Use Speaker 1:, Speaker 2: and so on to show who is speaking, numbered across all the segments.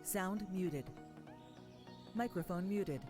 Speaker 1: Sound muted. Microphone muted.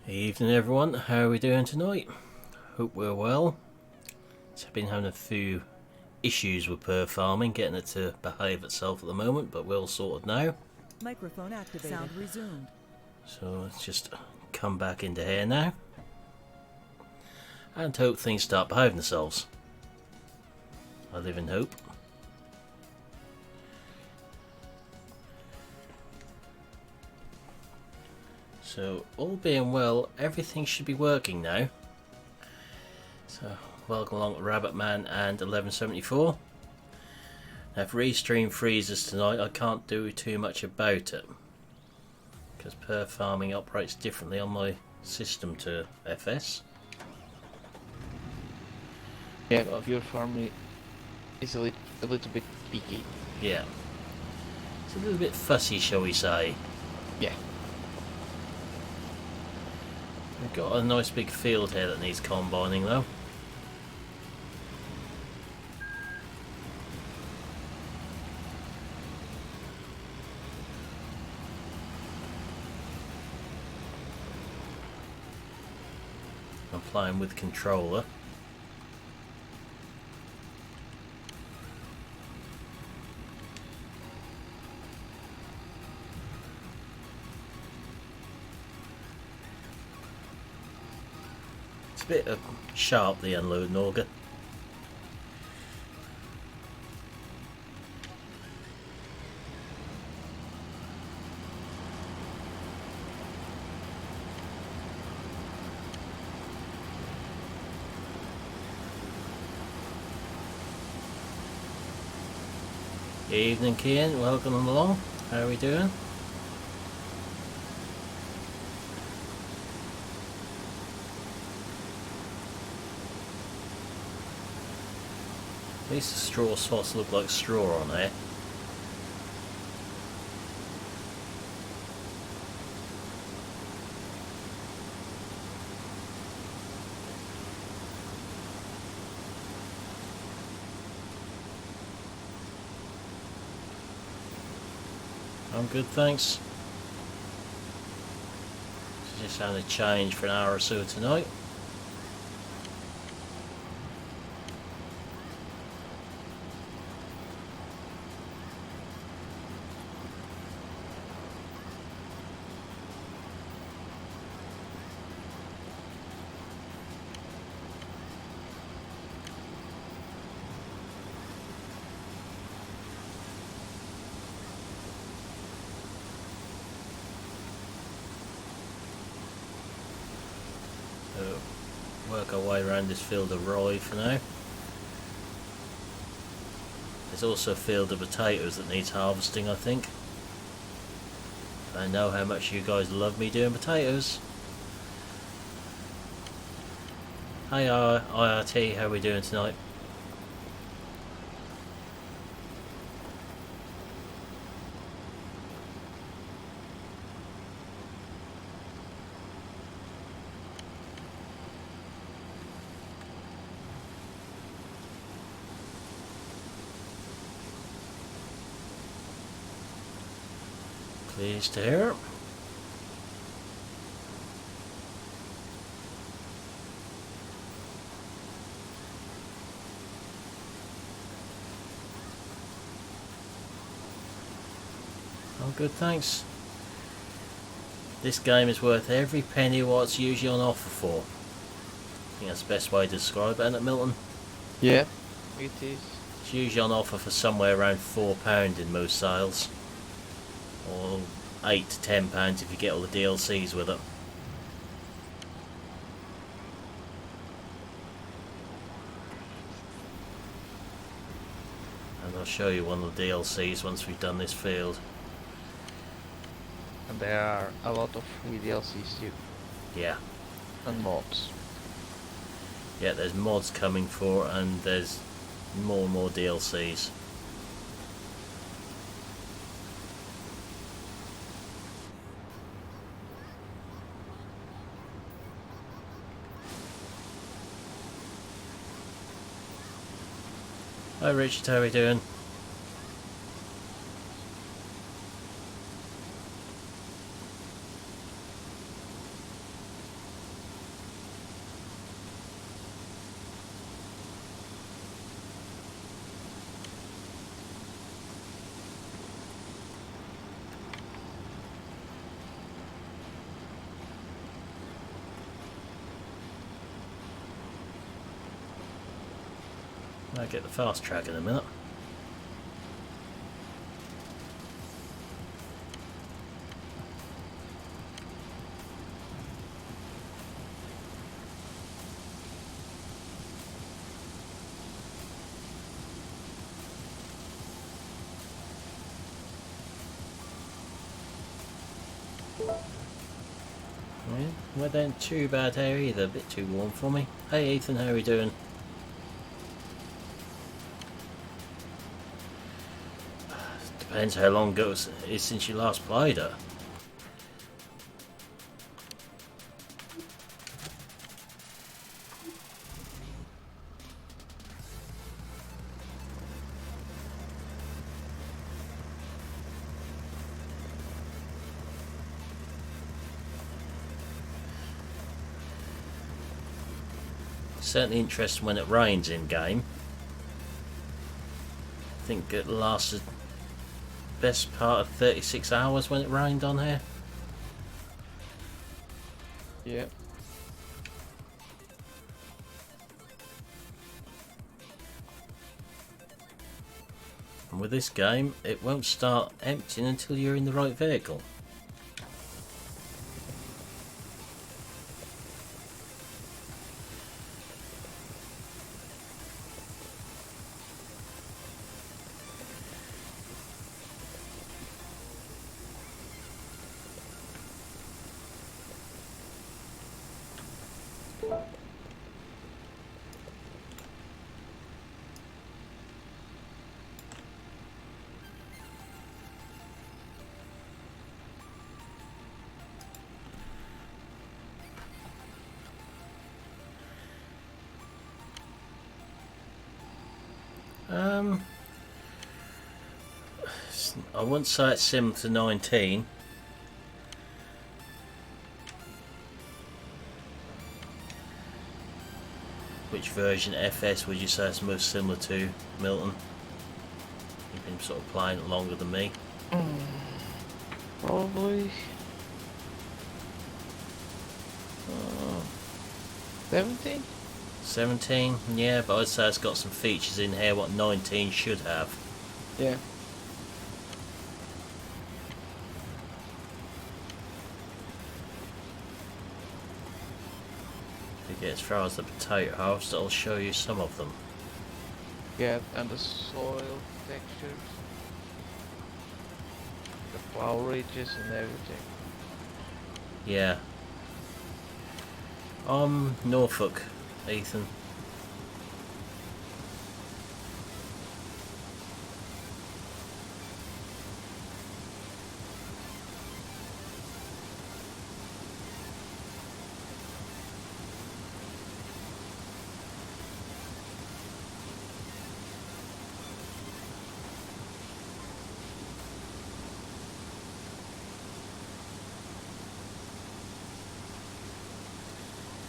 Speaker 2: Evening everyone, how are we doing tonight? Hope we're well. So I've been having a few issues with perf farming, getting it to behave itself at the moment, but we're all sorted now.
Speaker 1: Microphone activated. Sound resumed.
Speaker 2: So let's just come back into here now and hope things start behaving themselves. I live in hope. So, all being well, everything should be working now. So, welcome along to Rabbitman and 1174. Now, if Restream freezes tonight, I can't do too much about it, because perf farming operates differently on my system to FS.
Speaker 3: Yeah, but your farm is a little bit picky.
Speaker 2: Yeah. It's a little bit fussy, shall we say.
Speaker 3: Yeah.
Speaker 2: We've got a nice big field here that needs combining though. I'm playing with controller. It's a bit sharp, the unloading auger. Evening, Kian. Welcome along. How are we doing? At least the straw spots look like straw on there. I'm good, thanks. Just having a change for an hour or so tonight. Work our way around this field of rye for now. There's also a field of potatoes that needs harvesting, I think. I know how much you guys love me doing potatoes. Hi IRT, how are we doing tonight? Pleased to hear it. Oh, good, thanks. This game is worth every penny what's usually on offer for. I think that's the best way to describe it, isn't it, Milton?
Speaker 3: Yeah, it is.
Speaker 2: It's usually on offer for somewhere around £4 in most sales. Or £8 to £10 if you get all the DLCs with it. And I'll show you one of the DLCs once we've done this field.
Speaker 3: And there are a lot of free DLCs too.
Speaker 2: Yeah.
Speaker 3: And mods.
Speaker 2: Yeah, there's mods coming for, and there's more and more DLCs. Hi Richard, how are you doing? I'll get the fast track in a minute. Yeah, weather ain't too bad here either, a bit too warm for me. Hey Ethan, how are you doing? Depends how long ago it is since you last played it. Certainly interesting when it rains in game. I think it lasted best part of 36 hours when it rained on here.
Speaker 3: Yeah.
Speaker 2: And with this game, it won't start emptying until you're in the right vehicle. I wouldn't say it's similar to 19. Which version FS would you say it's most similar to, Milton? You've been sort of playing it longer than me.
Speaker 3: Probably 17?
Speaker 2: 17, yeah, but I'd say it's got some features in here what 19 should have.
Speaker 3: Yeah.
Speaker 2: If you get as far as the potato harvest, I'll show you some of them.
Speaker 3: Yeah, and the soil textures, the plow ridges and everything.
Speaker 2: Yeah. Norfolk, Ethan.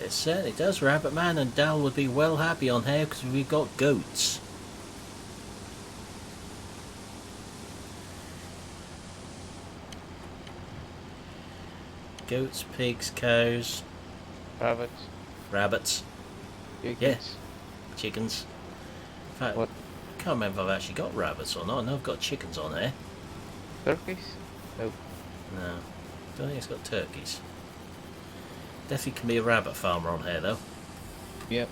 Speaker 2: It certainly does, Rabbit Man, and Dal would be well happy on here because we've got goats. Goats, pigs, cows,
Speaker 3: Rabbits.
Speaker 2: rabbits,
Speaker 3: Chickens.
Speaker 2: yes, chickens. In fact,
Speaker 3: What?
Speaker 2: I can't remember if I've actually got rabbits or not. I know I've got chickens on here.
Speaker 3: Turkeys? No.
Speaker 2: No, don't think it's got turkeys. Definitely can be a rabbit farmer on here though.
Speaker 3: Yep.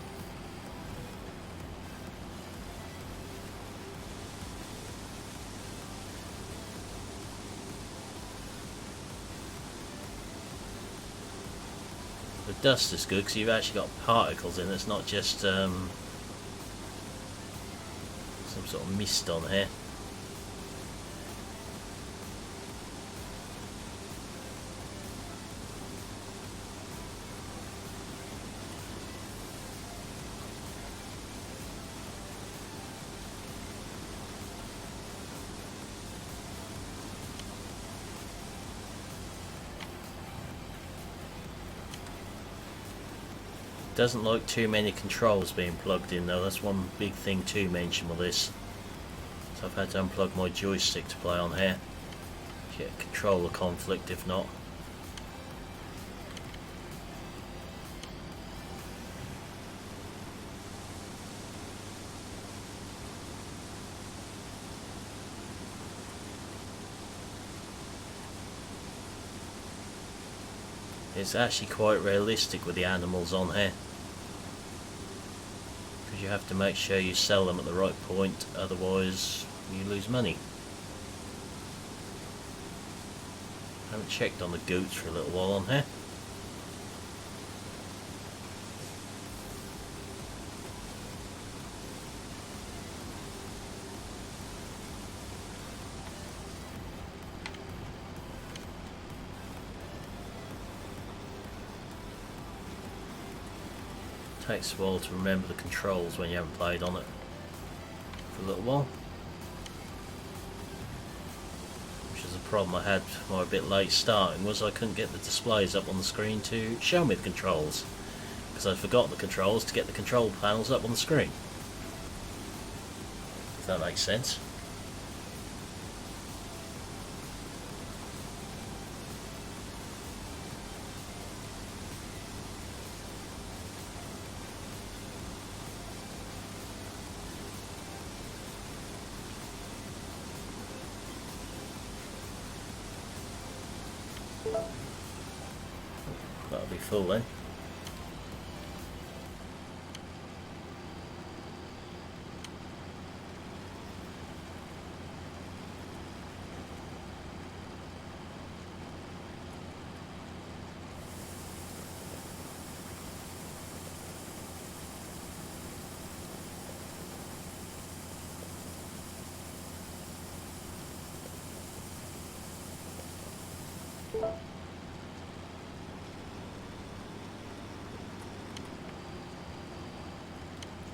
Speaker 2: The dust is good because you've actually got particles in it. It's not just some sort of mist on here. Doesn't like too many controls being plugged in though. That's one big thing to mention with this. So I've had to unplug my joystick to play on here. Get a controller conflict if not. It's actually quite realistic with the animals on here, because you have to make sure you sell them at the right point, otherwise you lose money. I haven't checked on the goats for a little while on here. Takes a while to remember the controls when you haven't played on it for a little while, which is a problem I had when I was a bit late starting, was I couldn't get the displays up on the screen to show me the controls because I forgot the controls to get the control panels up on the screen, if that makes sense. That'll be full then.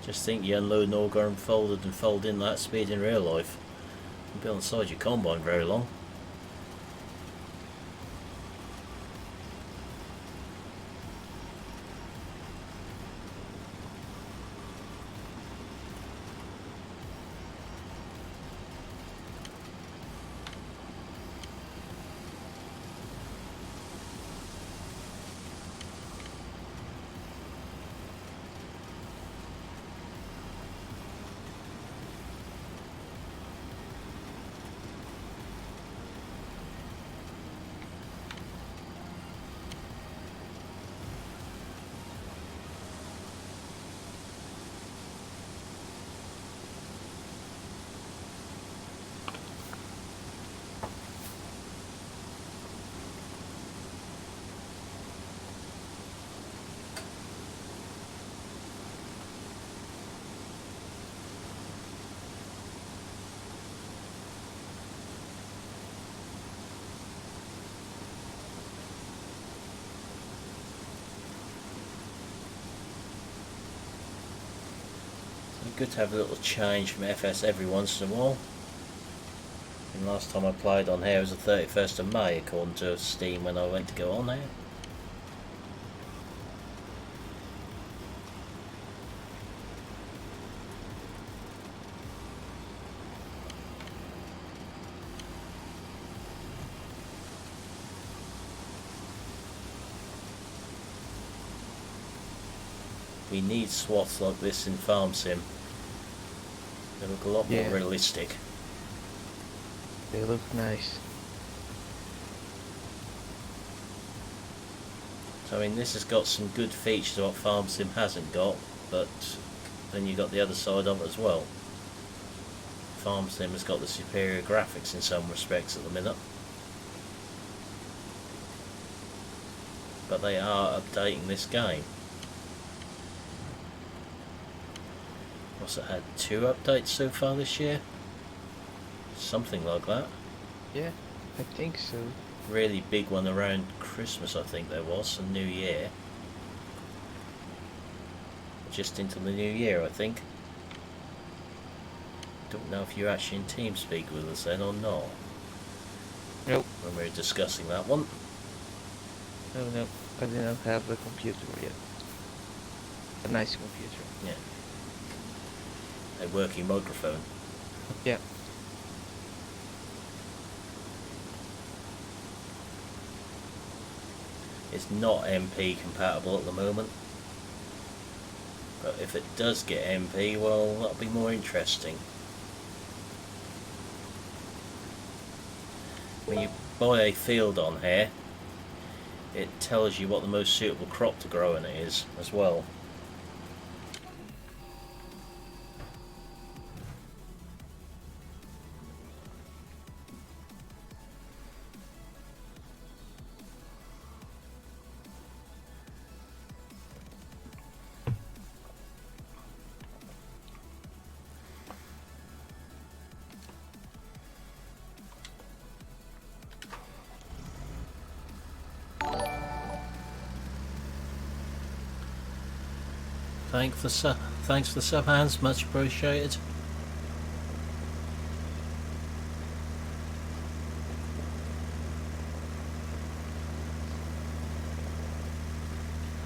Speaker 2: Just think you unload an auger and fold in that speed in real life. You'll be on the side of your combine very long. Good to have a little change from FS every once in a while. And last time I played on here was the 31st of May according to Steam when I went to go on there. We need swaths like this in Farm Sim. They look a lot more realistic.
Speaker 3: They look nice.
Speaker 2: So I mean, this has got some good features what Farm Sim hasn't got, but then you got the other side of it as well. Farm Sim has got the superior graphics in some respects at the minute. But they are updating this game. What's it had? 2 updates so far this year? Something like that.
Speaker 3: Yeah, I think so.
Speaker 2: Really big one around Christmas, I think there was, and New Year. Just into the new year, I think. Don't know if you're actually in TeamSpeak with us then or not.
Speaker 3: Nope.
Speaker 2: When we were discussing that one.
Speaker 3: No, I didn't have a computer yet. A nice computer.
Speaker 2: Yeah. A working microphone.
Speaker 3: Yeah.
Speaker 2: It's not MP compatible at the moment. But if it does get MP, well, that'll be more interesting. When you buy a field on here, it tells you what the most suitable crop to grow in it is as well. Thanks for the sub, Hans, much appreciated.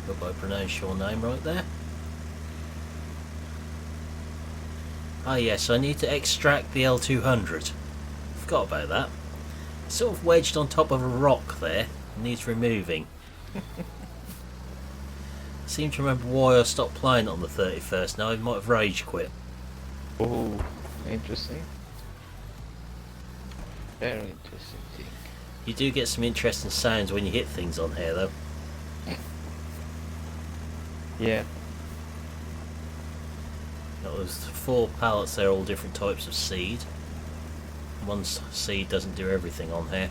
Speaker 2: Hope I pronounced your name right there. Ah yes, I need to extract the L200. Forgot about that. It's sort of wedged on top of a rock there. Needs removing. I seem to remember why I stopped playing it on the 31st. Now I might have rage quit.
Speaker 3: Oh, interesting. Very interesting thing.
Speaker 2: You do get some interesting sounds when you hit things on here though.
Speaker 3: Yeah.
Speaker 2: There's 4 pallets there, all different types of seed. One seed doesn't do everything on here.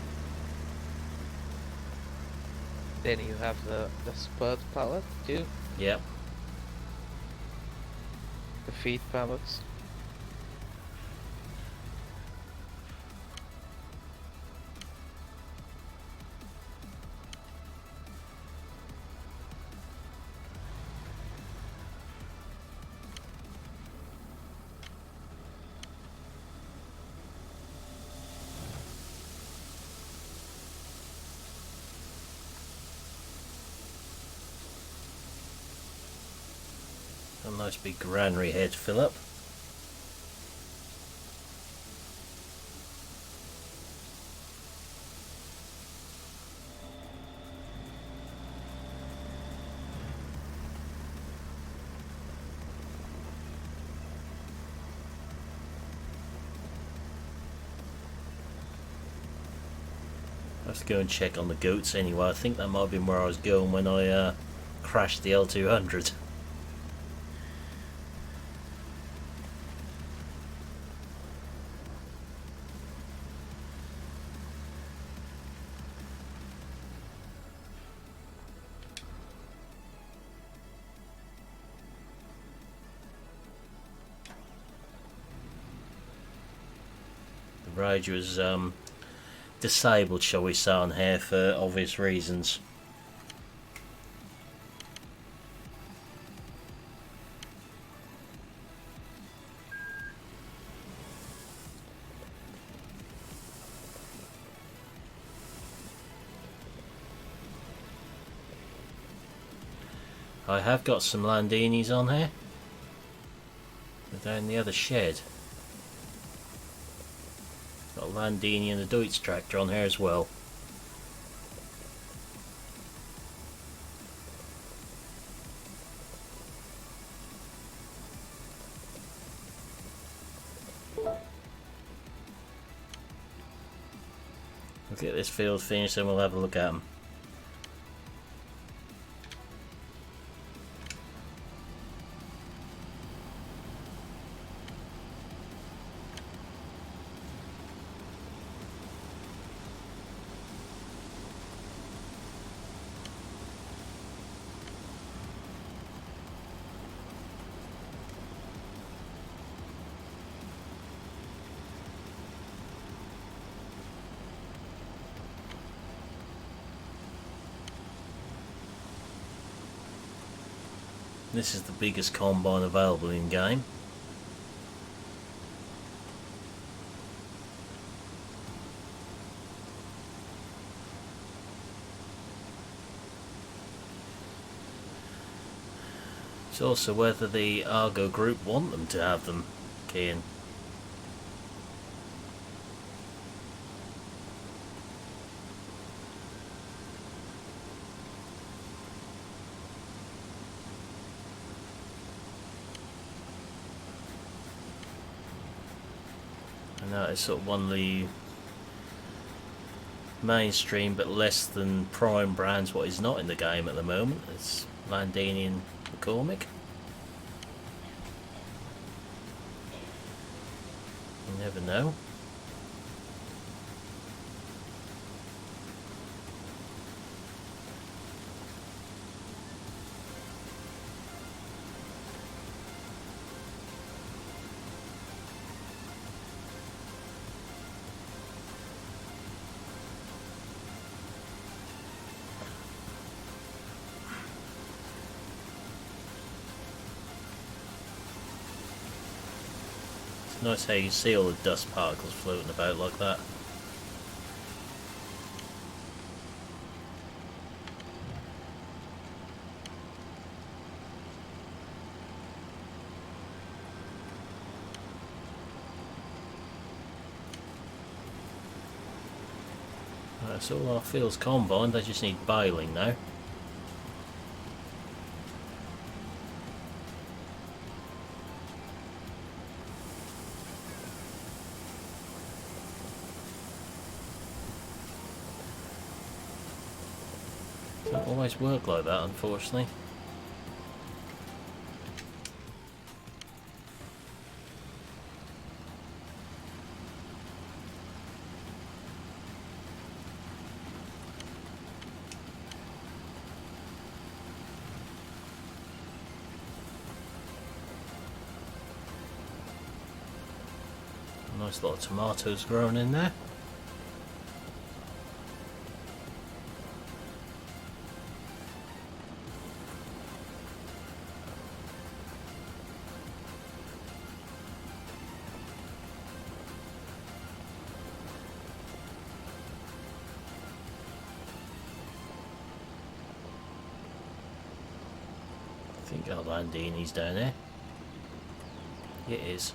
Speaker 3: Then you have the spud pallet too.
Speaker 2: Yep.
Speaker 3: The feed pallets.
Speaker 2: A nice big granary here to fill up. I have to go and check on the goats anyway. I think that might have been where I was going when I crashed the L200. The rage was disabled, shall we say, on here for obvious reasons. I have got some Landinis on here. They're down the other shed. Got a Landini and a Deutz tractor on here as well. We'll get this field finished and we'll have a look at them. This is the biggest combine available in game. It's also whether the Argo group want them to have them, Kian. I know it's sort of one of the mainstream but less than prime brands what is not in the game at the moment. It's Landini and McCormick. You never know. Nice how you see all the dust particles floating about like that. Right, so all our fields combined, they just need baling now. Don't always work like that, unfortunately. Nice lot of tomatoes growing in there. I think our Landini's down there. It is.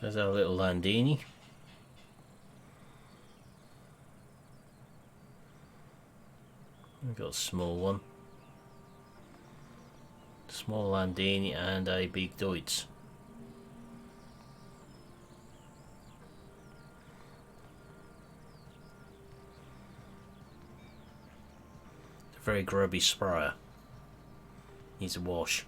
Speaker 2: There's our little Landini. We've got a small one. Small Landini and a big Deutz. It's a very grubby sprayer. Needs a wash.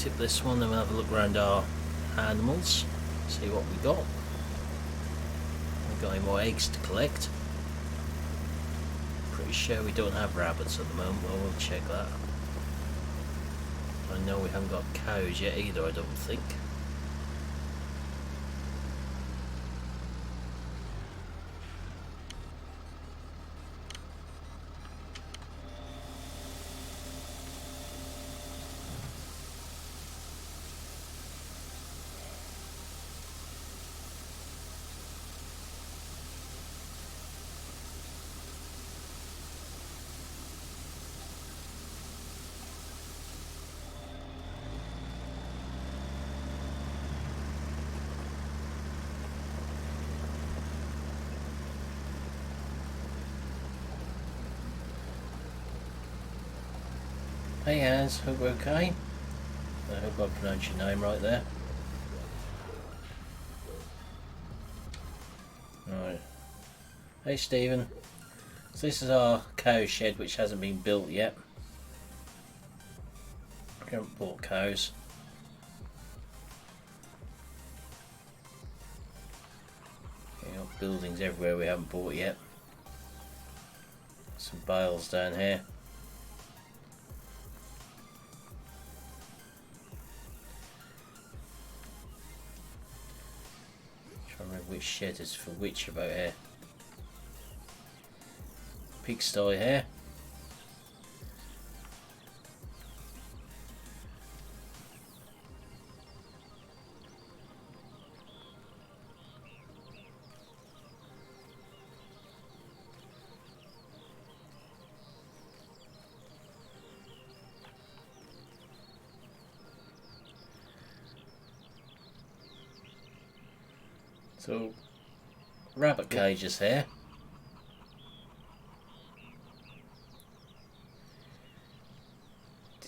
Speaker 2: tip this one, then we'll have a look around our animals, see what we got. We've got any more eggs to collect. Pretty sure we don't have rabbits at the moment, but we'll check that. I know we haven't got cows yet either, I don't think. Hey Hans, hope we're okay. I hope I pronounced your name right there. Right. Hey Stephen. So this is our cow shed which hasn't been built yet. We haven't bought cows. You know, buildings everywhere we haven't bought yet. Some bales down here. Which shed is for which about here? Pigsty here. So, rabbit cages here.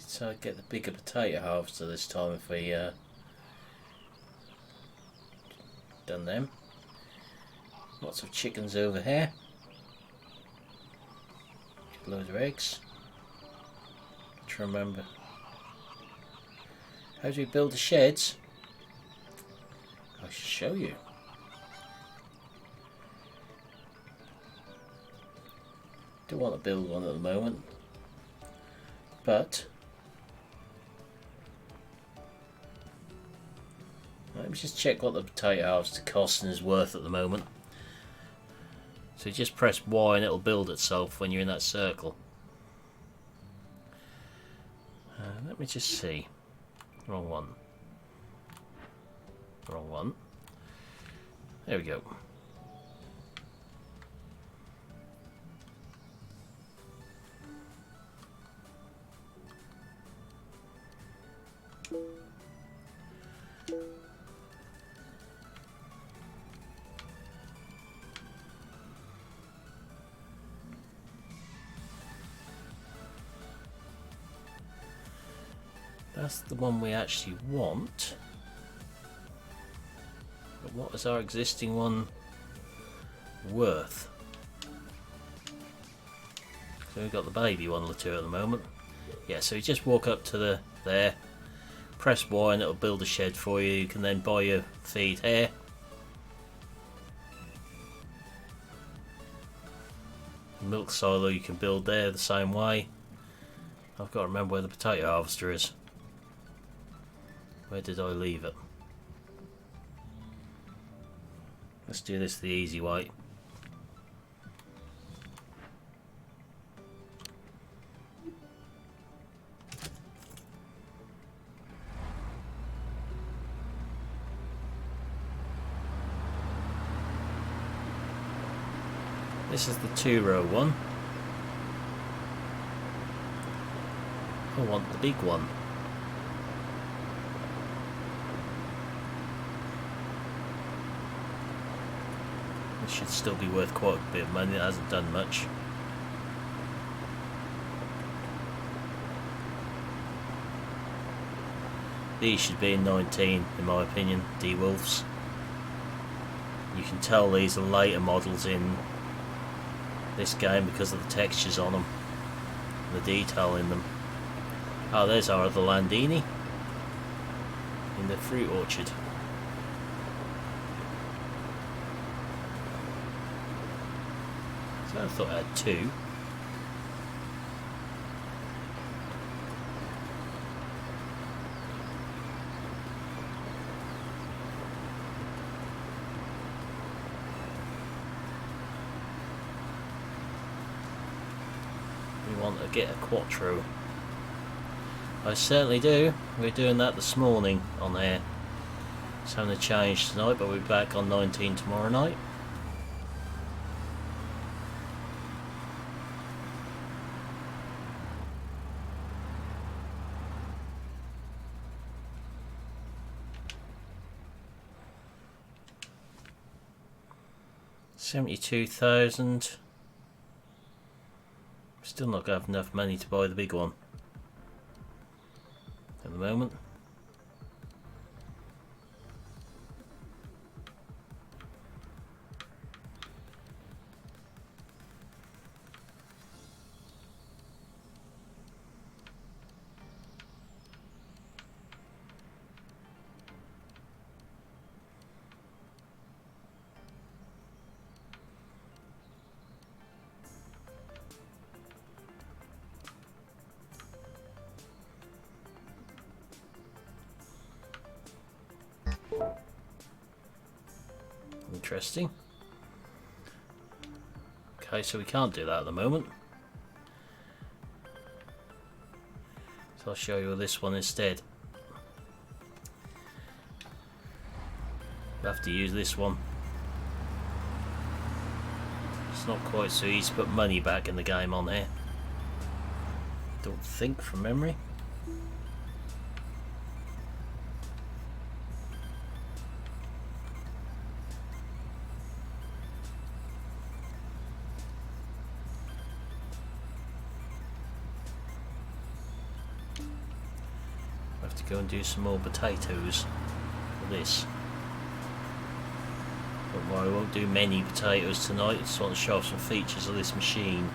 Speaker 2: So I get the bigger potato harvester this time if we done them. Lots of chickens over here. Loads of eggs. Try to remember. How do we build the sheds? I should show you. Don't want to build one at the moment, but let me just check what the potato harvester costs and is worth at the moment. So you just press Y and it'll build itself when you're in that circle. Let me just see. Wrong one. Wrong one. There we go. That's the one we actually want. But what is our existing one worth? So we've got the baby one or two at the moment. Yeah, so you just walk up to there, press Y and it'll build a shed for you. You can then buy your feed here. Milk silo you can build there the same way. I've got to remember where the potato harvester is. Where did I leave it? Let's do this the easy way. This is the 2-row one. I want the big one. It should still be worth quite a bit of money. It hasn't done much. These should be in 19 in my opinion, D-Wolves. You can tell these are later models in this game because of the textures on them, the detail in them. Oh, there's our other Landini. in the fruit orchard. So I thought I had 2. We want to get a Quattro. I certainly do. We're doing that this morning on air. It's having a change tonight, but we'll be back on 19 tomorrow night. $72,000. Still not gonna have enough money to buy the big one at the moment. Interesting. Okay, so we can't do that at the moment. So I'll show you this one instead. We'll have to use this one. It's not quite so easy to put money back in the game on there. Don't think from memory. Go and do some more potatoes for this. Don't worry, I won't do many potatoes tonight. I just want to show off some features of this machine.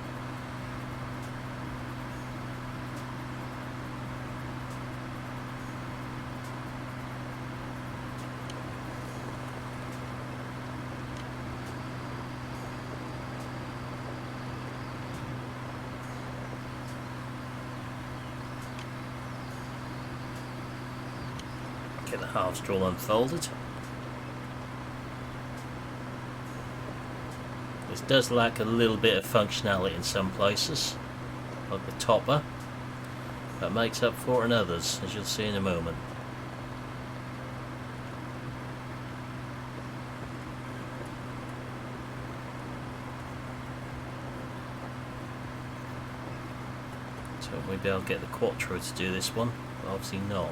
Speaker 2: Get the half straw unfolded. This does lack a little bit of functionality in some places, like the topper, but makes up for it in others, as you'll see in a moment. So we'll be able to get the Quattro to do this one, but obviously not.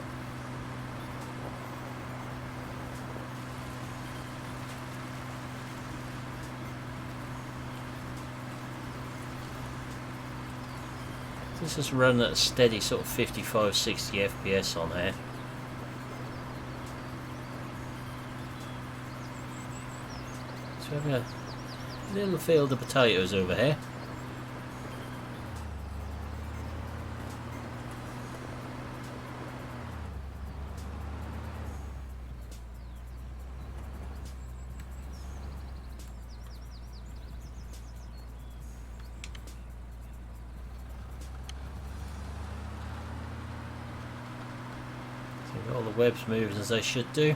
Speaker 2: This is running at a steady sort of 55-60 FPS on here. So we're having a little field of potatoes over here. All the webs moving as they should do.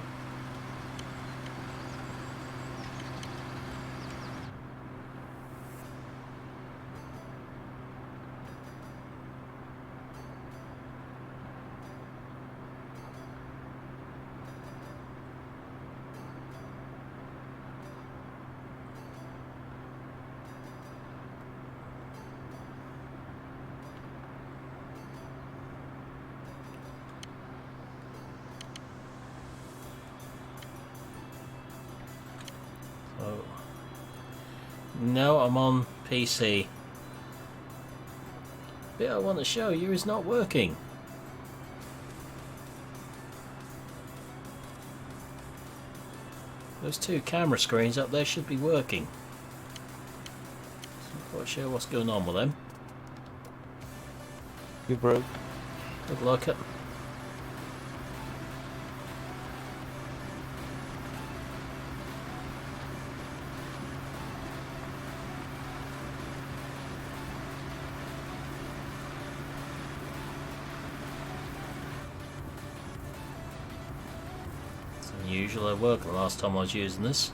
Speaker 2: No, I'm on PC. The bit I want to show you is not working. Those two camera screens up there should be working. I'm not quite sure what's going on with them.
Speaker 3: You broke.
Speaker 2: Good luck. usual work the last time I was using this.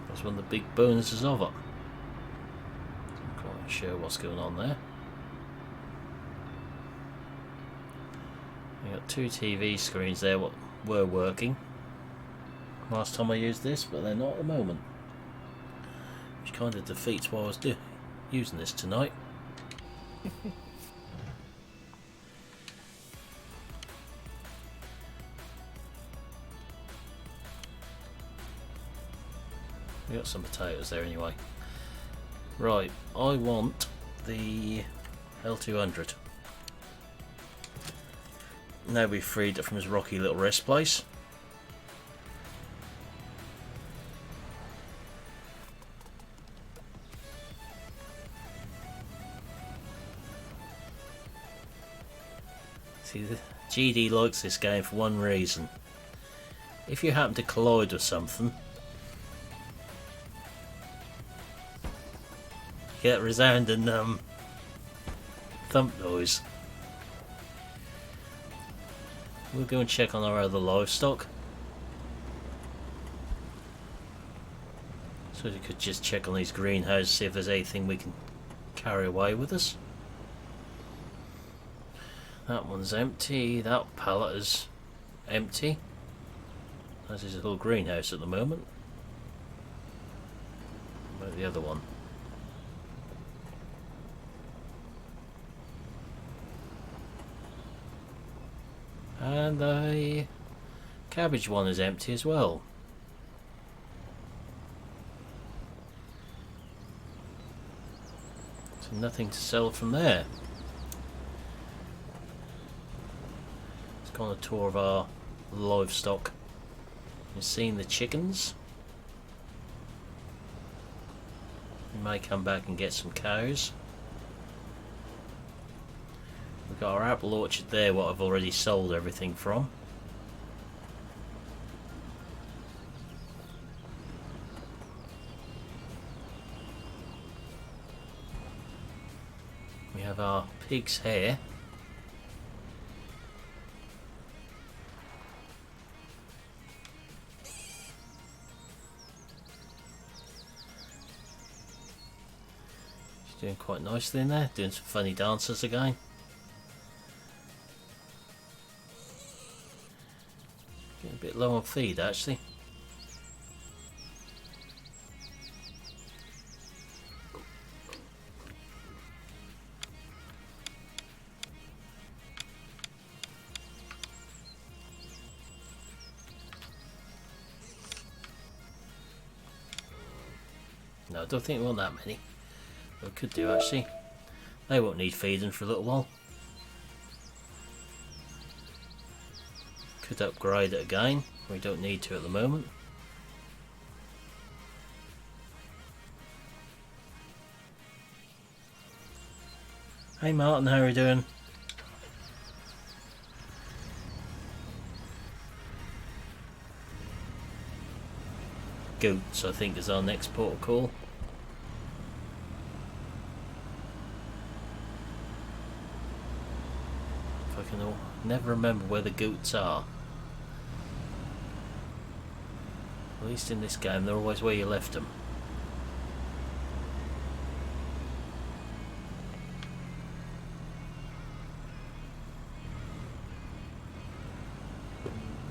Speaker 2: That's one of the big bonuses of it. I'm quite sure what's going on there. We got two TV screens there what were working last time I used this, but they're not at the moment, which kind of defeats why I was using this tonight. We got some potatoes there anyway. Right, I want the L200. Now we've freed it from his rocky little rest place. See, the GD likes this game for one reason. If you happen to collide with something, you get resounding thump noise. We'll go and check on our other livestock. So we could just check on these greenhouses, see if there's anything we can carry away with us. That one's empty, that pallet is empty. That's his little greenhouse at the moment. Where's the other one? And the cabbage one is empty as well. So nothing to sell from there. Let's go on a tour of our livestock. You've seen the chickens. We may come back and get some cows. We've got our apple orchard there, what I've already sold everything from. We have our pig's hair. She's doing quite nicely in there, doing some funny dances again. Getting a bit low on feed actually. No, I don't think we want that many. But we could do actually. They won't need feeding for a little while. Could upgrade it again. We don't need to at the moment. Hey Martin, how are you doing? Goats, I think, is our next port of call. If I can never remember where the goats are. At least in this game, they're always where you left them.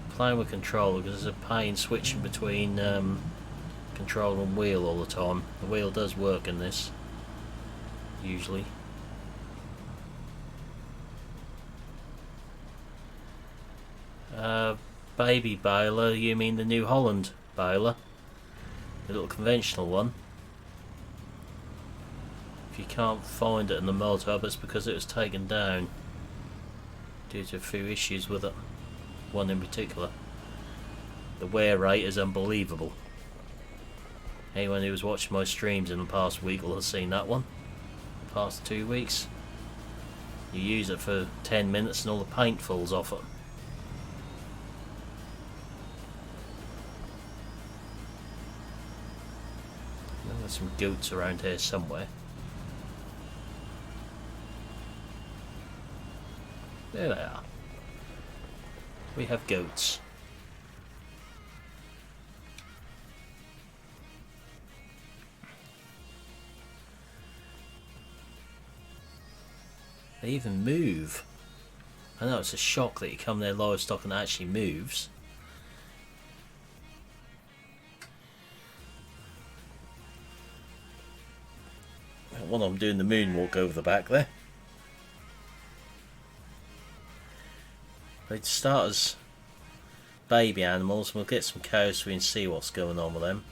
Speaker 2: Playing with controller because there's a pain switching between controller and wheel all the time. The wheel does work in this, usually. Baby baler, you mean the New Holland baler? The little conventional one. If you can't find it in the mod hub, it's because it was taken down due to a few issues with it. One in particular. The wear rate is unbelievable. Anyone who was watching my streams in the past week will have seen that one. Past 2 weeks. You use it for 10 minutes and all the paint falls off it. There's some goats around here somewhere. There they are. We have goats. They even move. I know it's a shock that you come there lower stock and it actually moves. While I'm doing the moonwalk over the back there. They'd start as baby animals, and we'll get some cows so we can see what's going on with them.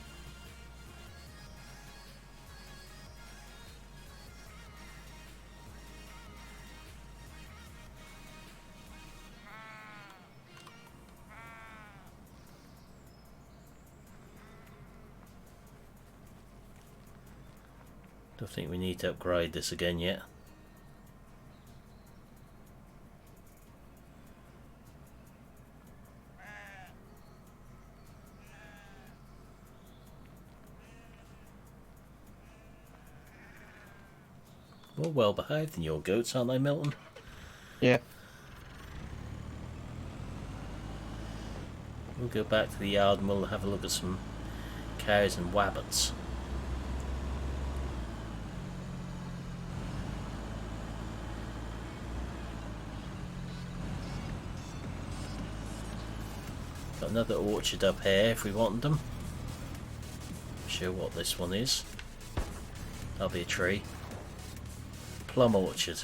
Speaker 2: Don't think we need to upgrade this again yet. More well behaved than your goats, aren't they, Milton?
Speaker 3: Yeah.
Speaker 2: We'll go back to the yard and we'll have a look at some cows and wabbits. Got another orchard up here if we want them. Show what this one is. That'll be a tree. Plum orchard.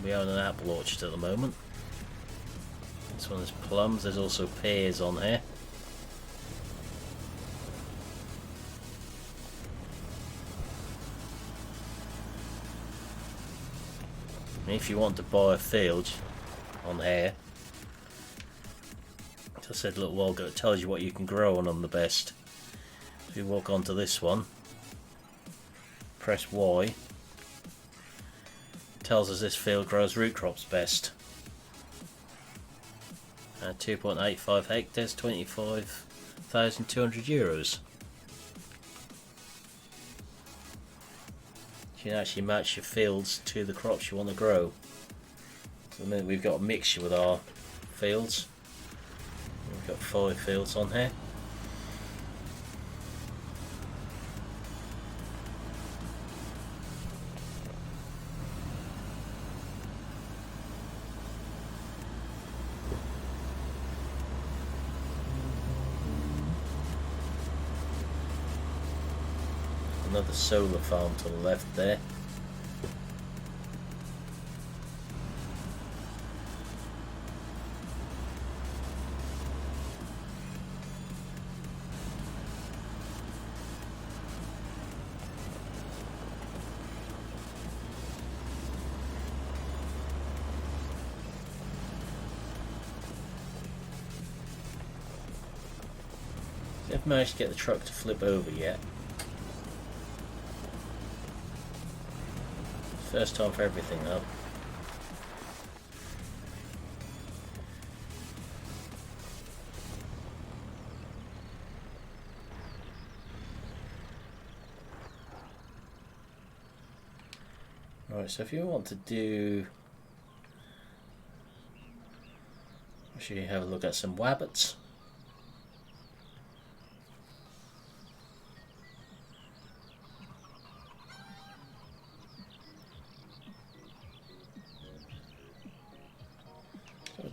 Speaker 2: We own an apple orchard at the moment. This one is plums. There's also pears on here. And if you want to buy a field on here, as I said a little while ago, it tells you what you can grow on them the best. If you walk onto this one, press Y, it tells us this field grows root crops best. 2.85 hectares, €25,200. You can actually match your fields to the crops you want to grow. So at the minute we've got a mixture with our fields. We've got 5 fields on here. Another solar farm to the left there. I've managed to get the truck to flip over yet. First time for everything though. Right, so if you want to do, I should have a look at some wabbits.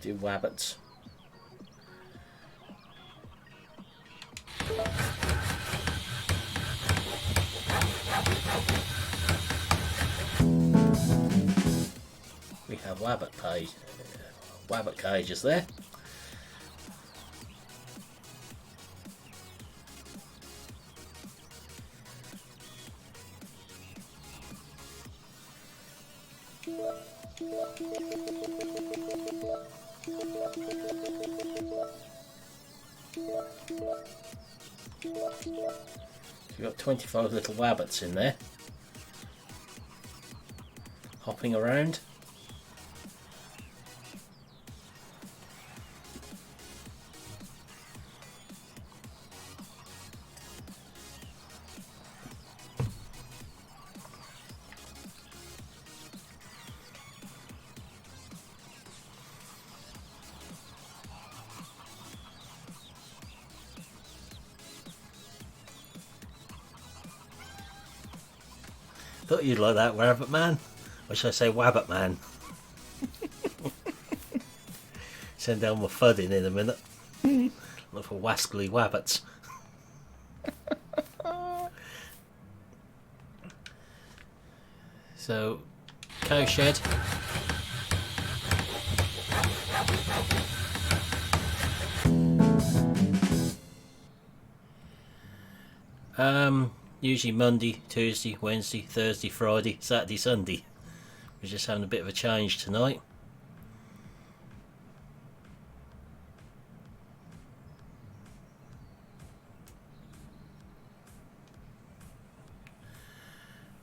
Speaker 2: Do wabbits. We have wabbit cages there. We've got 25 little wabbits in there, hopping around. thought you'd like that, Rabbit Man. Or should I say Wabbit Man? Send down my fudding in a minute. Look for wascally wabbits. So, cow shed. Usually Monday, Tuesday, Wednesday, Thursday, Friday, Saturday, Sunday. We're just having a bit of a change tonight.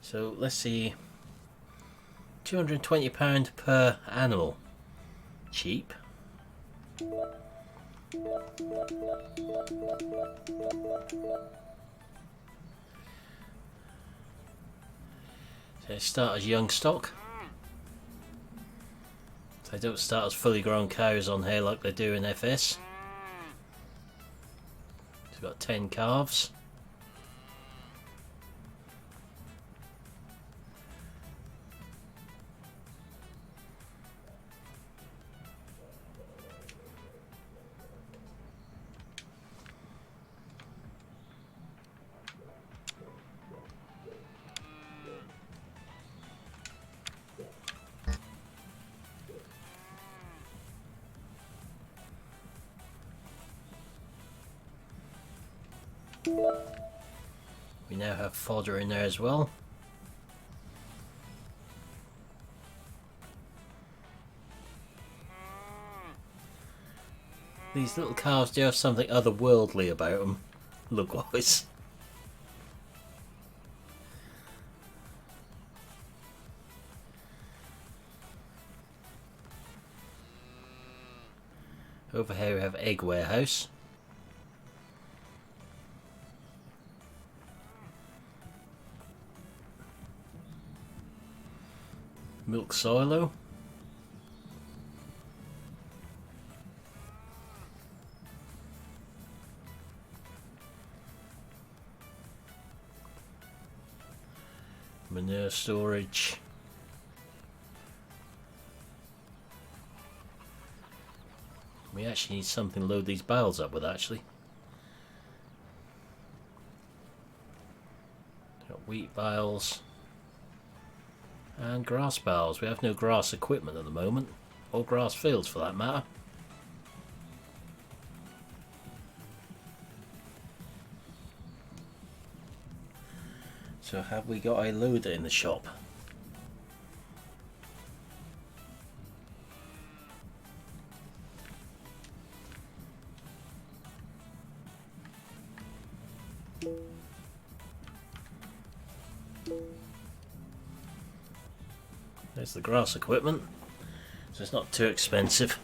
Speaker 2: So let's see, £220 per animal. Cheap. So they start as young stock. They don't start as fully grown cows on here like they do in FS. We've got 10 calves. We now have fodder in there as well. These little calves do have something otherworldly about them, look-wise. Over here we have Egg Warehouse. Milk silo. Manure storage. We actually need something to load these bales up with, actually. Got wheat bales. And grass bales. We have no grass equipment at the moment, or grass fields for that matter. So have we got a loader in the shop? There's the grass equipment, so it's not too expensive.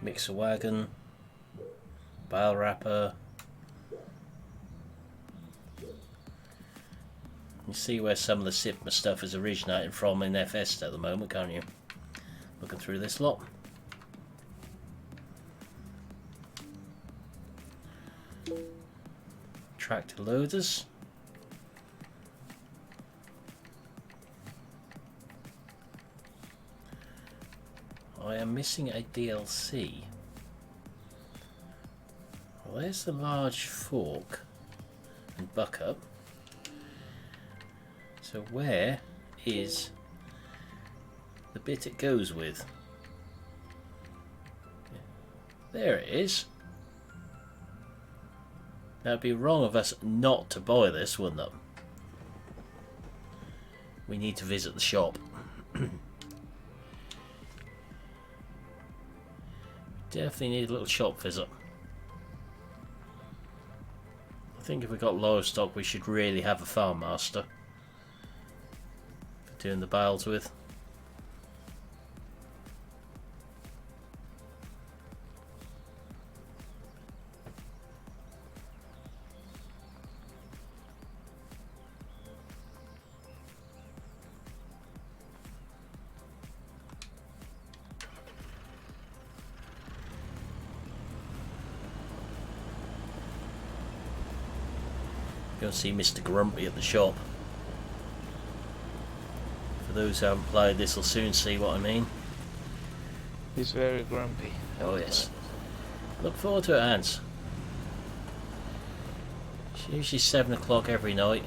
Speaker 2: Mixer wagon, bale wrapper. You see where some of the Sigma stuff is originating from in FS at the moment, can't you? Looking through this lot. Tractor loaders. I am missing a DLC. Well, there's the large fork and bucket. So where is the bit it goes with? There it is. Now it'd be wrong of us not to buy this, wouldn't it? We need to visit the shop. Definitely need a little shop visit. I think if we got livestock we should really have a farm master for doing the bales with. Go and see Mr. Grumpy at the shop. For those who haven't played this will soon see what I mean.
Speaker 3: He's very grumpy.
Speaker 2: Oh yes. Look forward to it, Hans. It's usually 7 o'clock every night.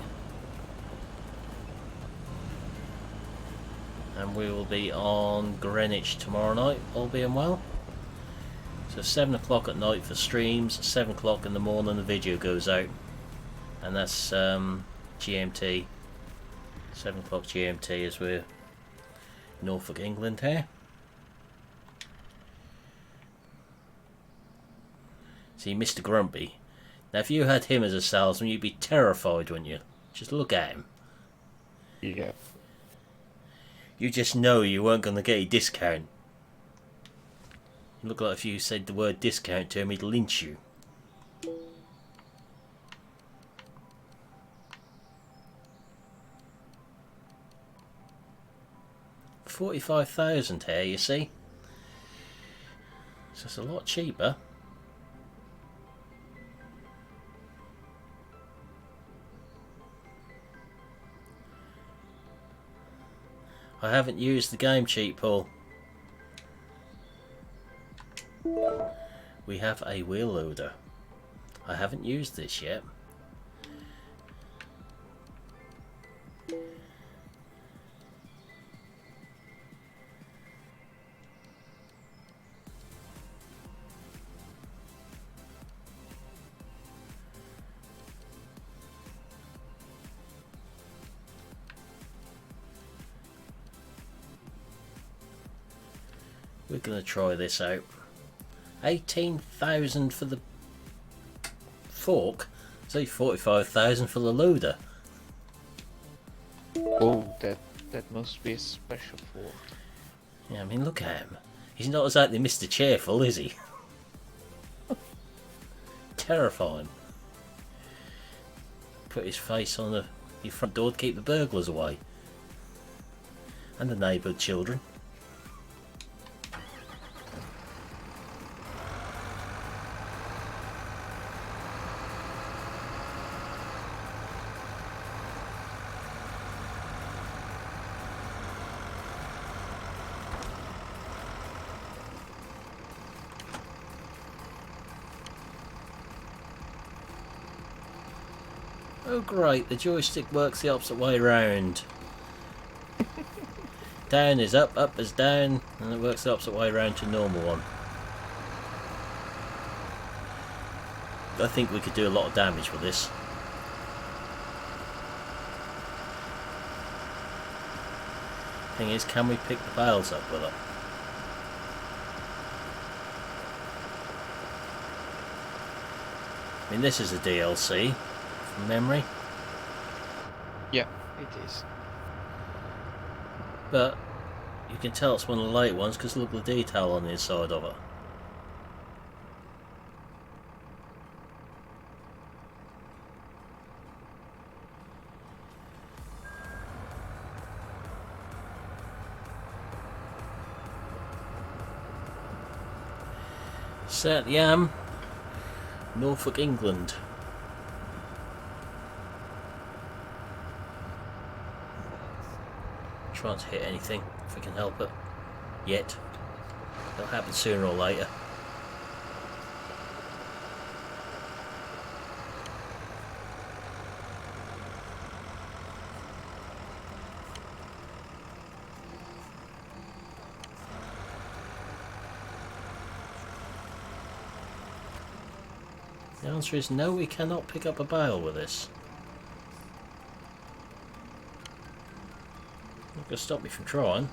Speaker 2: And we will be on Greenwich tomorrow night, all being well. So 7 o'clock at night for streams, 7 o'clock in the morning the video goes out. And that's GMT. 7 o'clock GMT as we're Norfolk, England here. See, Mr. Grumpy. Now if you had him as a salesman, you'd be terrified, wouldn't you? Just look at him.
Speaker 3: Yeah.
Speaker 2: You just know you weren't going to get a discount. You look like if you said the word discount to him, he'd lynch you. $45,000 here, you see. So it's a lot cheaper. I haven't used the game cheat, Paul. We have a wheel loader. I haven't used this yet. We're going to try this out. 18,000 for the fork. Say 45,000 for the loader.
Speaker 3: Oh, that must be a special fork.
Speaker 2: Yeah, I mean, look at him. He's not exactly Mr. Cheerful, is he? Terrifying. Put his face on your front door to keep the burglars away. And the neighbourhood children. Oh great, the joystick works the opposite way round. Down is up, up is down, and it works the opposite way round to normal one. I think we could do a lot of damage with this. Thing is, can we pick the bales up with it? I mean, this is a DLC. From memory.
Speaker 3: Yeah, it is.
Speaker 2: But you can tell it's one of the late ones because look at the detail on the inside of it. Certainly am. Norfolk, England. Trying to hit anything if we can help it. Yet. It'll happen sooner or later. The answer is no, we cannot pick up a bale with this. Not going to stop me from trying.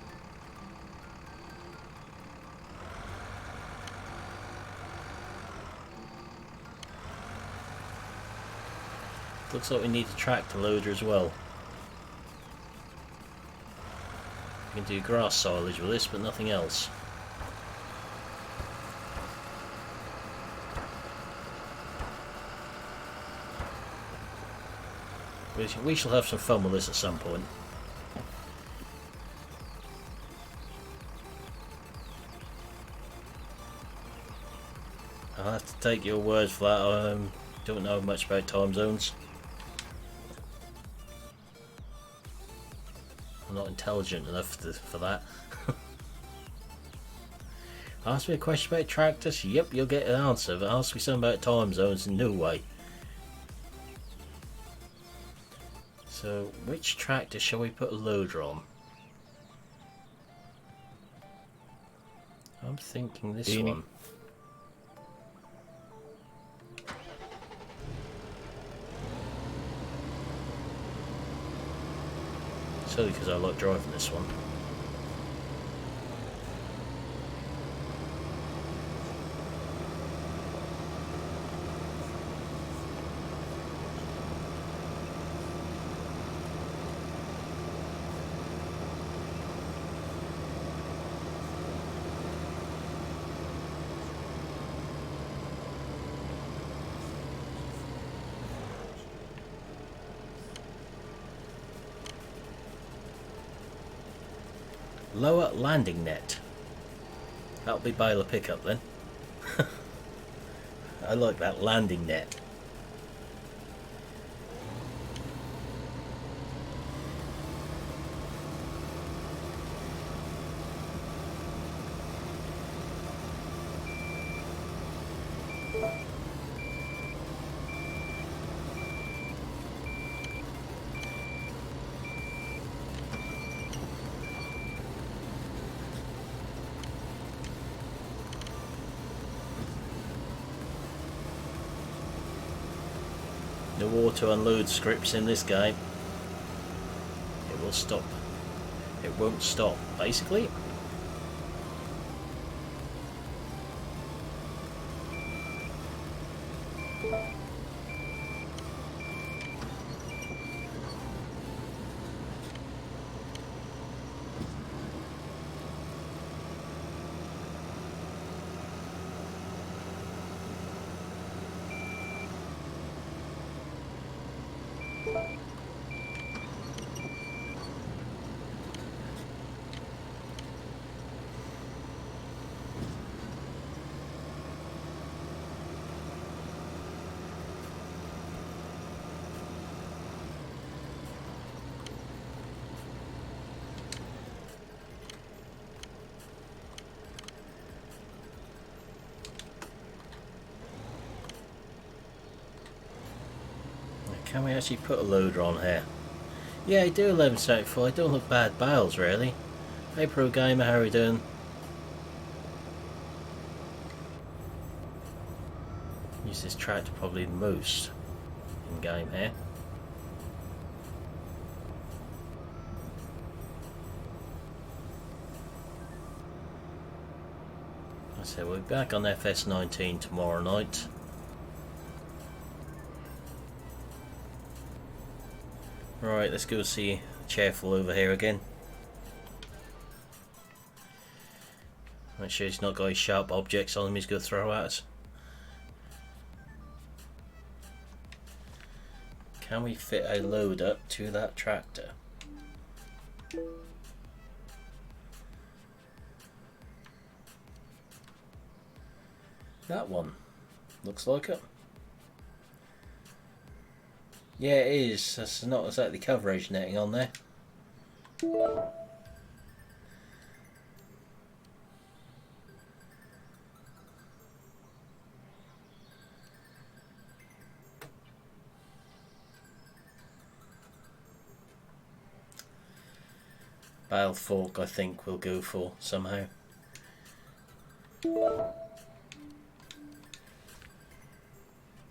Speaker 2: Looks like we need a tractor loader as well. We can do grass silage with this, but nothing else. We shall have some fun with this at some point. I'll have to take your word for that. I don't know much about time zones. I'm not intelligent enough for that. Ask me a question about tractors, yep, you'll get an answer. But ask me something about time zones, no way. So, which tractor shall we put a loader on? I'm thinking this one. Solely because I like driving this one. Lower landing net. That'll be baler pickup then. I like that landing net. No auto unload scripts in this game. It will stop. It won't stop, basically. Can we actually put a loader on here? Yeah, I do 1174. I don't look bad bales really. Hey Pro Gamer, how are we doing? Use this tractor probably the most in game here. I said we'll be back on FS19 tomorrow night. Right, let's go see Cheerful over here again. Make sure he's not got any sharp objects on him he's going to throw at us. Can we fit a load up to that tractor? That one. Looks like it. Yeah, it is. That's not exactly coverage netting on there. Bale fork, I think we'll go for somehow.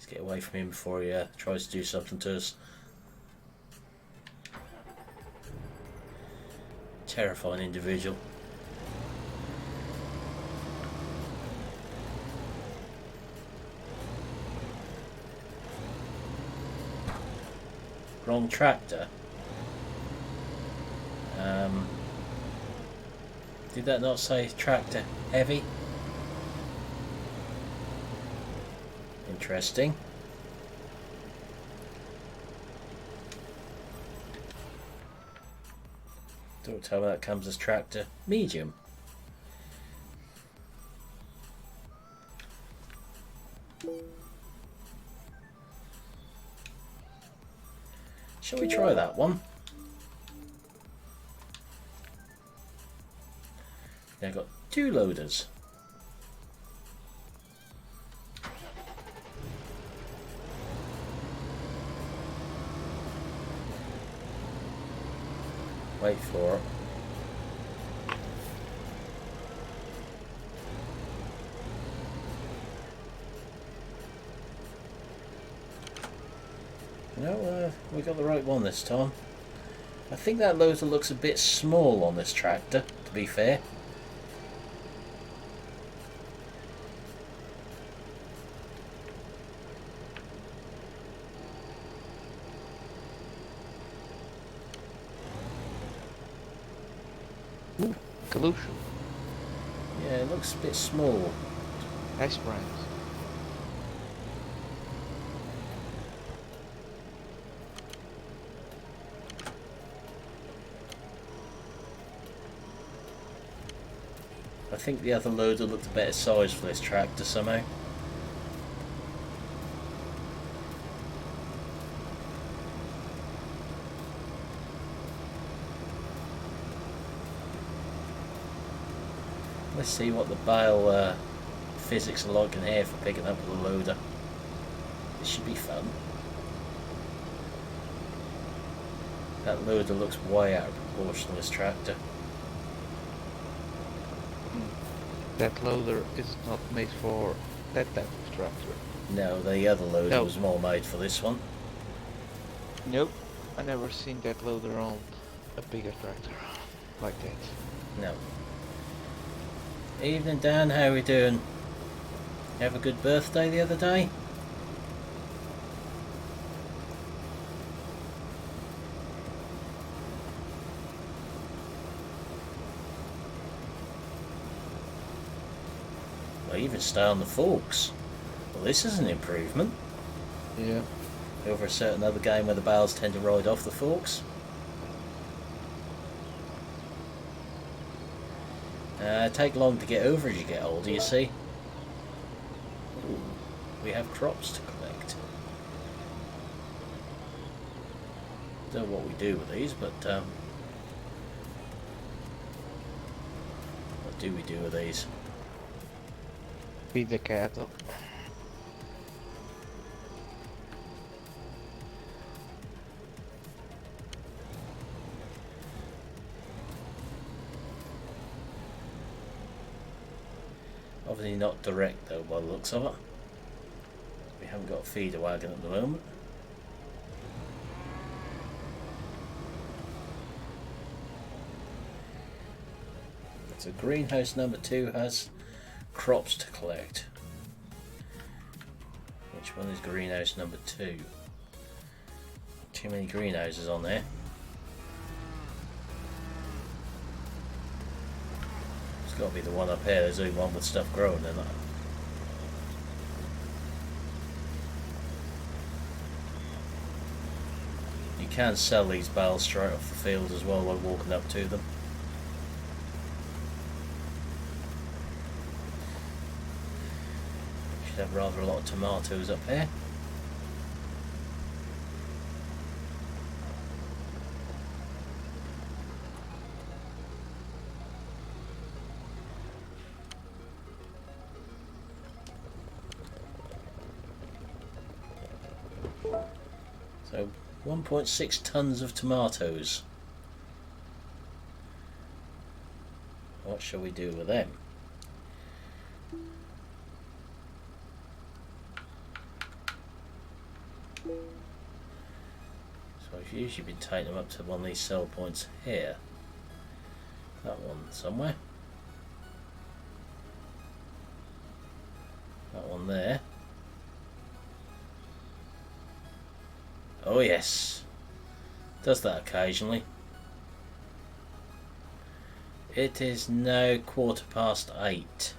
Speaker 2: Get away from him before he tries to do something to us. Terrifying individual. Wrong tractor. Did that not say tractor heavy? Interesting. Don't tell me that comes as tractor medium. Shall we try that one? two loaders. Wait for it. No, we got the right one this time. I think that loader looks a bit small on this tractor, to be fair.
Speaker 3: Ooh, Galushu.
Speaker 2: Yeah, it looks a bit small.
Speaker 3: Nice brands.
Speaker 2: I think the other loader looked a better size for this tractor somehow. Let's see what the bale physics are like in here for picking up the loader. This should be fun. That loader looks way out of proportion to this tractor.
Speaker 3: That loader is not made for that type of tractor.
Speaker 2: No, the other loader
Speaker 3: No.
Speaker 2: was more made for this one.
Speaker 3: Nope. I never seen that loader on a bigger tractor like that.
Speaker 2: No. Evening Dan, how we doing? Have a good birthday the other day? Well, even stay on the forks. Well, this is an improvement
Speaker 3: Yeah.
Speaker 2: over a certain other game where the bales tend to ride off the forks. Take long to get over as you get older, you see. Ooh, we have crops to collect. Don't know what we do with these, but what do we do with these?
Speaker 3: Feed the cattle.
Speaker 2: Obviously not direct though by the looks of it. We haven't got a feeder wagon at the moment. So greenhouse number 2 has crops to collect. Which one is greenhouse number 2? Too many greenhouses on there. It's got to be the one up here. There's only one with stuff growing in it. You can sell these bales straight off the field as well while walking up to them. Should have rather a lot of tomatoes up here. So 1.6 tons of tomatoes. What shall we do with them? So I've usually been taking them up to one of these sell points here. That one somewhere. That one there. Oh yes, does that occasionally. It is now 8:15.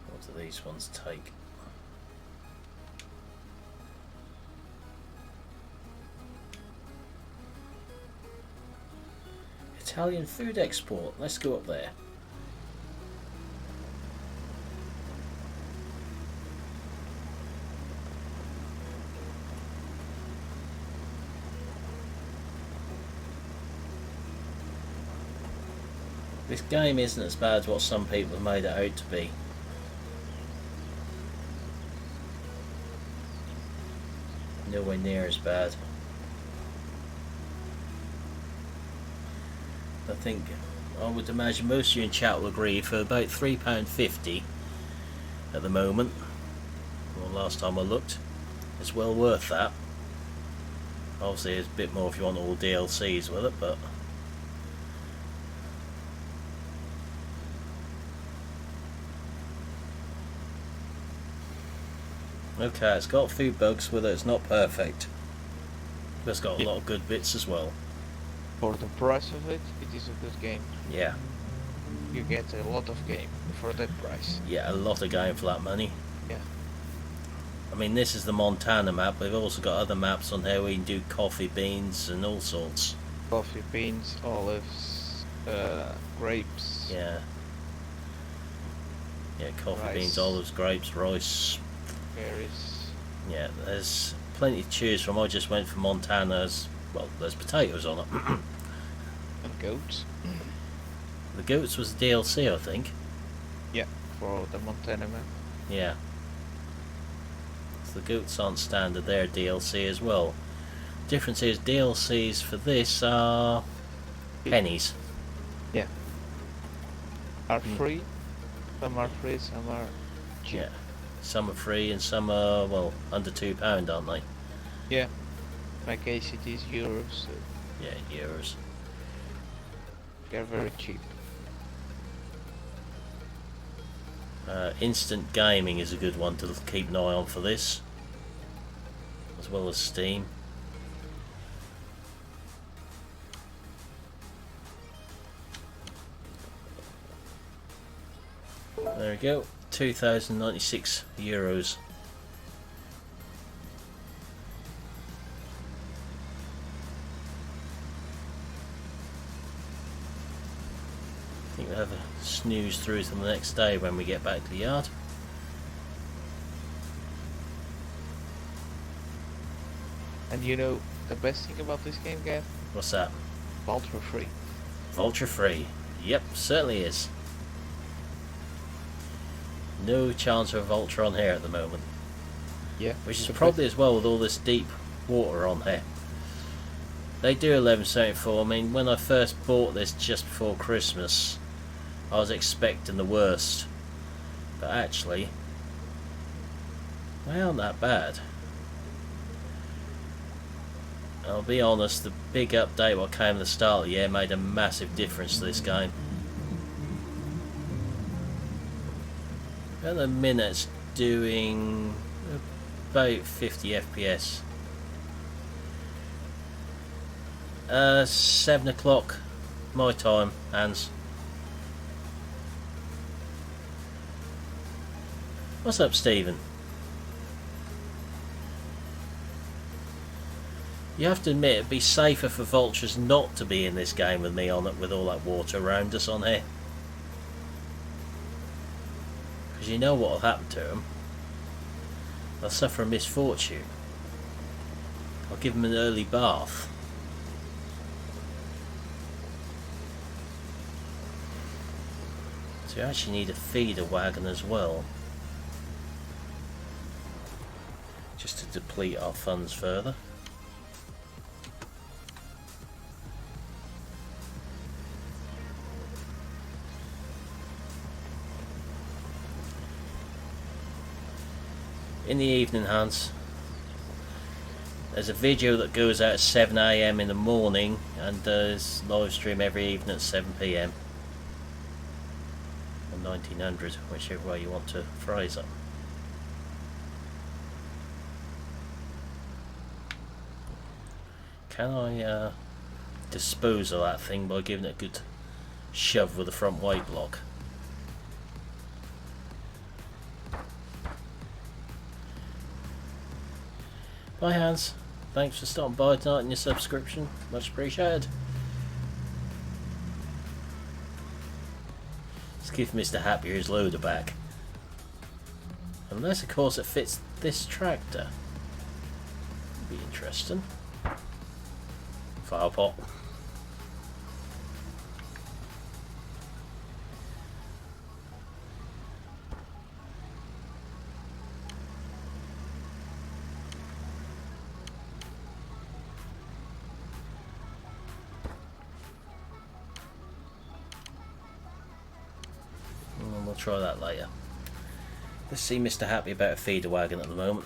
Speaker 2: What do these ones take? Italian food export, let's go up there. This game isn't as bad as what some people have made it out to be. Nowhere near as bad. I think, I would imagine most of you in chat will agree, for about £3.50 at the moment, well, last time I looked, it's well worth that. Obviously it's a bit more if you want all DLCs with it, but okay, it's got a few bugs with it, it's not perfect, but it's got a lot of good bits as well.
Speaker 3: For the price of it, it is a good game.
Speaker 2: Yeah.
Speaker 3: You get a lot of game for that price.
Speaker 2: Yeah, a lot of game for that money.
Speaker 3: Yeah.
Speaker 2: I mean, this is the Montana map, but we've also got other maps on here where you can do coffee beans and all sorts.
Speaker 3: Coffee beans, olives, grapes.
Speaker 2: Yeah. Yeah, coffee
Speaker 3: Rice.
Speaker 2: beans, olives, grapes, rice.
Speaker 3: Berries.
Speaker 2: Yeah, there's plenty to choose from. I just went for Montana's. Well, there's potatoes on it.
Speaker 3: And goats.
Speaker 2: The goats was the DLC, I think.
Speaker 3: Yeah, for the Montana map.
Speaker 2: Yeah. So the goats aren't standard, they're DLC as well. Difference is DLCs for this are pennies.
Speaker 3: Yeah. Are free. Some are free, some are cheap.
Speaker 2: Yeah. Some are free and some are, well, under £2, aren't they?
Speaker 3: Yeah. In my case it is euros, so
Speaker 2: Yeah, euros.
Speaker 3: they're very cheap.
Speaker 2: Instant Gaming is a good one to keep an eye on for this, as well as Steam. There we go, €2,096. I think we'll have a snooze through to the next day when we get back to the yard.
Speaker 3: And you know the best thing about this game, Gav?
Speaker 2: What's that?
Speaker 3: Ultra free.
Speaker 2: Ultra free. Yep, certainly is. No chance of Ultra on here at the moment.
Speaker 3: Yeah.
Speaker 2: Which is probably as well with all this deep water on here. They do 1174. I mean, when I first bought this just before Christmas, I was expecting the worst. But actually, they aren't that bad. I'll be honest, the big update what came at the start of the year made a massive difference to this game. At the minute it's doing about 50 FPS. 7 o'clock my time, Hans. What's up, Stephen? You have to admit it'd be safer for vultures not to be in this game with me on it, with all that water around us on here. Because you know what will happen to them. They'll suffer a misfortune. I'll give them an early bath. So you actually need a feeder wagon as well. Just to deplete our funds further. In the evening, Hans, there's a video that goes out at 7 AM in the morning, and there's live stream every evening at 7 PM or 1900, whichever way you want to phrase it. Can I dispose of that thing by giving it a good shove with the front weight block? Bye, Hans. Thanks for stopping by tonight and your subscription. Much appreciated. Let's give Mr. Happy his loader back. Unless, of course, it fits this tractor. Be interesting. Fire pot. try that later. Let's see Mr. Happy about a feeder wagon at the moment.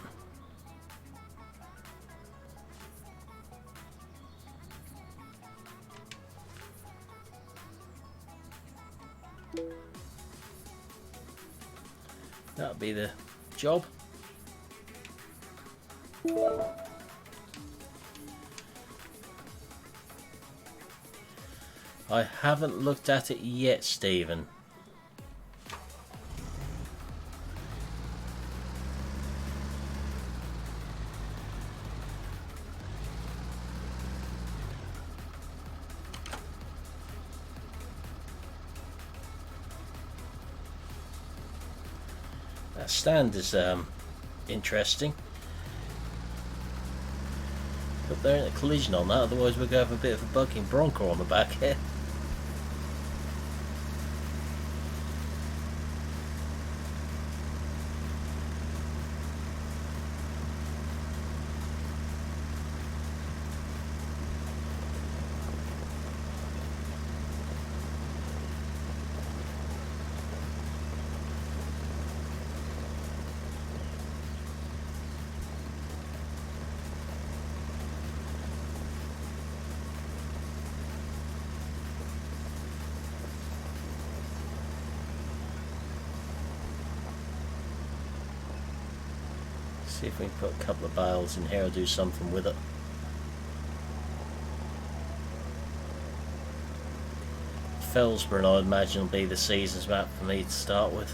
Speaker 2: That'll be the job. I haven't looked at it yet, Stephen. That stand is interesting. Hope there ain't a collision on that, otherwise we're going to have a bit of a bucking bronco on the back here. See if we can put a couple of bales in here or do something with it. Fellsborough, I imagine, will be the season's map for me to start with.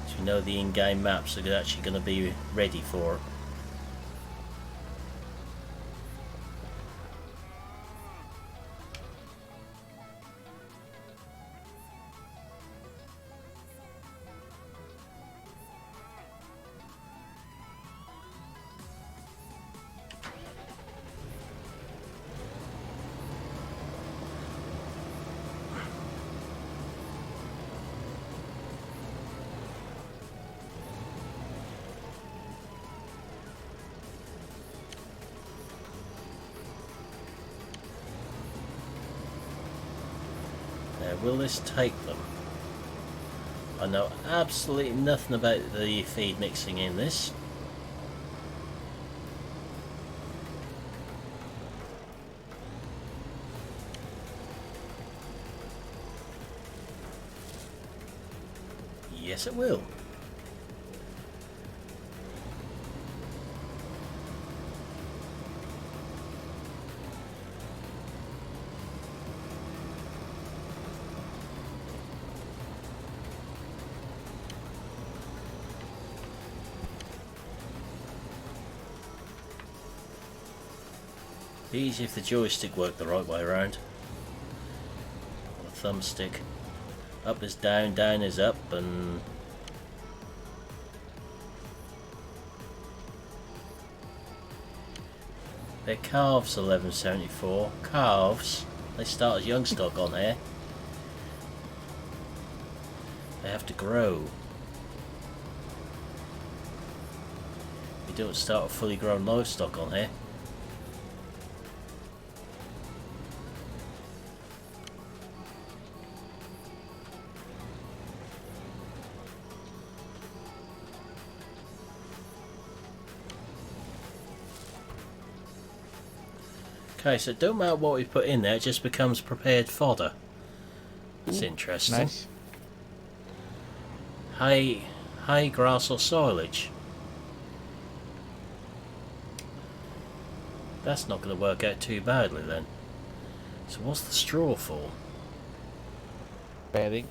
Speaker 2: So you know the in-game maps are actually going to be ready for it. Will this take them? I know absolutely nothing about the feed mixing in this. Yes, it will. Easy if the joystick worked the right way around. The thumbstick. Up is down, down is up, and they're calves 1174. Calves. They start as young stock on here. They have to grow. You don't start with fully grown livestock on here. Okay, so it don't matter what we put in there, it just becomes prepared fodder. That's interesting.
Speaker 3: Nice.
Speaker 2: Hay, grass or silage. That's not going to work out too badly then. So what's the straw for?
Speaker 3: Bedding.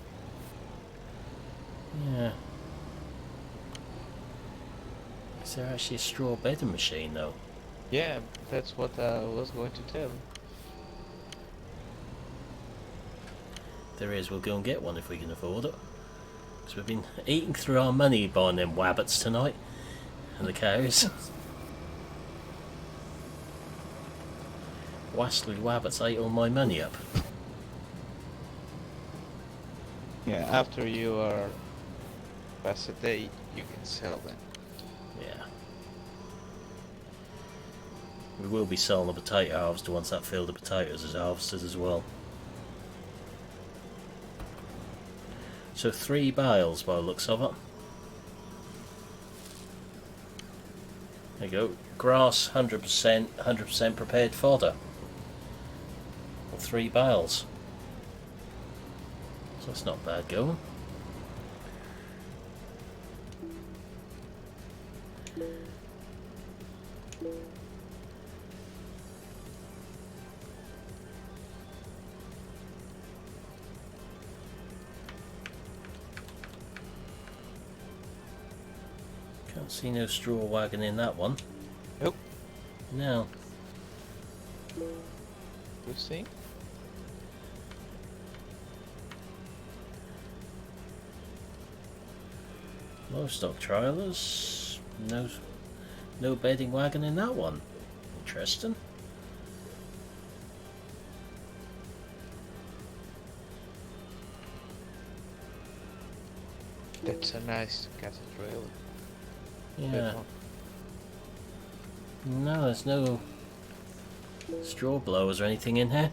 Speaker 2: Yeah. Is there actually a straw bedding machine though?
Speaker 3: Yeah, that's what I was going to tell.
Speaker 2: There is, we'll go and get one if we can afford it. Because we've been eating through our money buying them wabbits tonight. And the cows. Wastly wabbits ate all my money up.
Speaker 3: Yeah, after you are past a day, you can sell them.
Speaker 2: Yeah. We will be selling the potato harvester once that field of potatoes is harvested as well. So 3 bales by the looks of it. There you go. Grass 100%, 100% prepared fodder. 3 bales. So that's not bad going. Can't see no straw wagon in that one.
Speaker 3: Nope.
Speaker 2: No.
Speaker 3: We'll see.
Speaker 2: Low stock trailers. No bedding wagon in that one. Interesting.
Speaker 3: That's a nice cathedral.
Speaker 2: Yeah. No, there's no straw blowers or anything in here.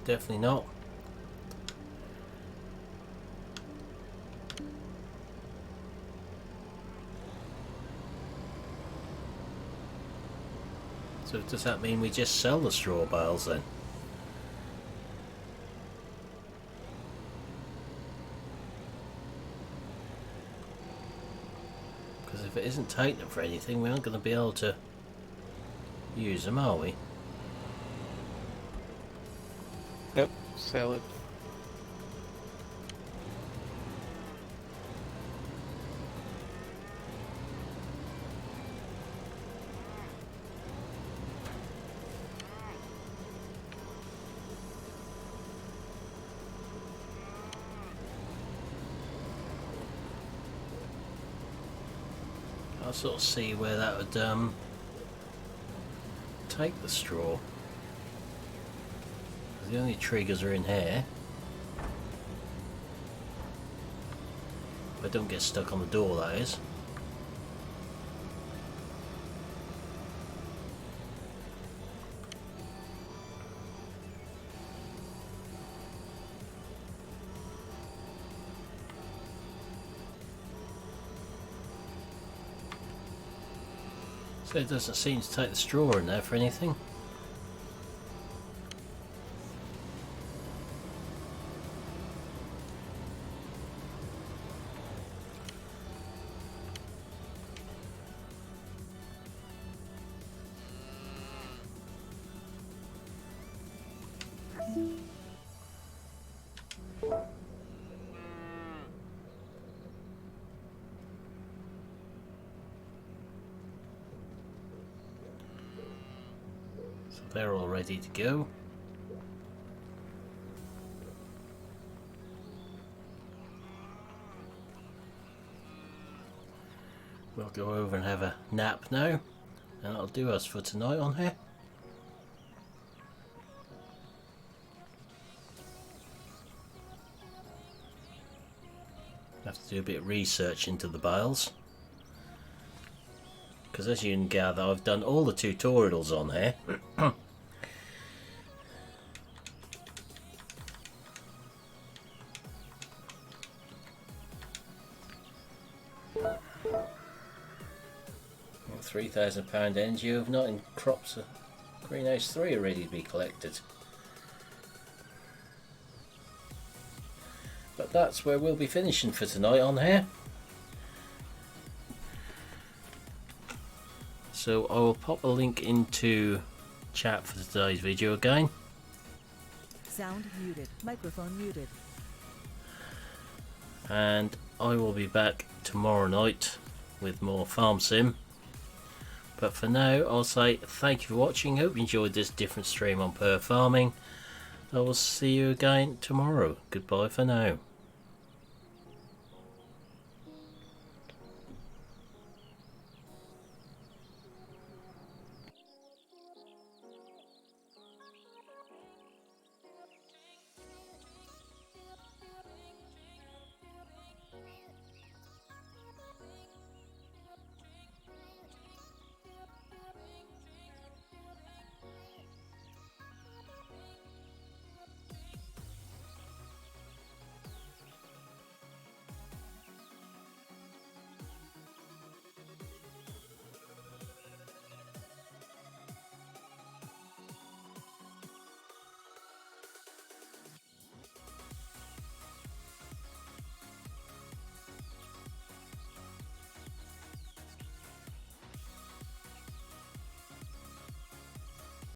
Speaker 2: Definitely not. So does that mean we just sell the straw bales then? Because if it isn't taking them for anything, we aren't going to be able to use them, are we?
Speaker 3: Yep, sell it.
Speaker 2: I'll sort of see where that would take the straw. The only triggers are in here. But don't get stuck on the door, that is. So it doesn't seem to take the straw in there for anything. They're all ready to go. We'll go over and have a nap now, and that'll do us for tonight on here. Have to do a bit of research into the bales, because as you can gather, I've done all the tutorials on here. £3,000 energy overnight and crops of greenhouse 3 are ready to be collected. But that's where we'll be finishing for tonight on here. So I will pop a link into chat for today's video again.
Speaker 1: Sound muted. Microphone muted.
Speaker 2: And I will be back tomorrow night with more Farm Sim. But for now, I'll say thank you for watching. Hope you enjoyed this different stream on Per Farming. I will see you again tomorrow. Goodbye for now.